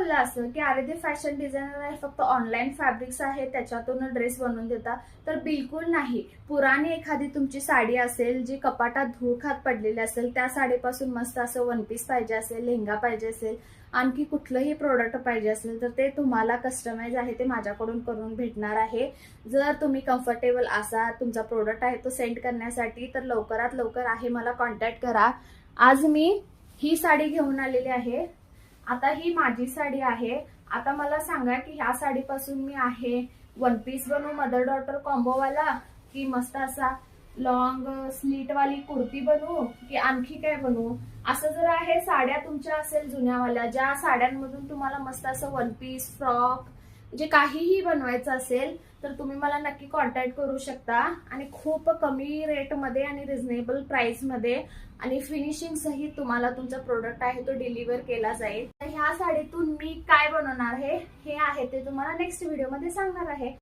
बोललं असं की अरे ते फॅशन डिझायनर आहे, फक्त ऑनलाईन फॅब्रिक्स आहे त्याच्यातून ड्रेस बनवून देता, तर बिलकुल नाही. पुराणी एखादी तुमची साडी असेल जी कपाटात धूळ खात पडलेली असेल, त्या साडीपासून मस्त असं वन पीस पाहिजे असेल, लेहंगा पाहिजे असेल, आणखी कुठलंही प्रोडक्ट पाहिजे असेल तर ते तुम्हाला कस्टमाइज आहे ते माझ्याकडून करून भेटणार आहे. जर तुम्ही कम्फर्टेबल असा तुमचा प्रोडक्ट आहे तो सेंड करण्यासाठी, तर लवकरात लवकर आहे मला कॉन्टॅक्ट करा. आज मी ही साडी घेऊन आलेली आहे. आता ही माझी साडी आहे. आता मला सांगा की ह्या साडीपासून मी आहे वन पीस बनवू मदर डॉटर कॉम्बोवाला, की मस्त असा लॉंग स्लीट वाली कुर्ती बनवू, की आणखी काय बनवू. असं जर आहे साड्या तुमच्या असेल जुन्यावाल्या, ज्या साड्यांमधून तुम्हाला मस्त असं वन पीस फ्रॉक जे काहीही बनवायचं असेल तर तुम्ही मला नक्की कॉन्टॅक्ट करू शकता. आणि खूप कमी रेटमध्ये आणि रिझनेबल प्राइसमध्ये आणि फिनिशिंग सहित तुम्हाला तुमचा प्रोडक्ट आहे तो डिलिव्हर केला जाईल. तर ह्या साडीतून मी काय बनवणार आहे हे आहे ते तुम्हाला नेक्स्ट व्हिडिओमध्ये सांगणार आहे.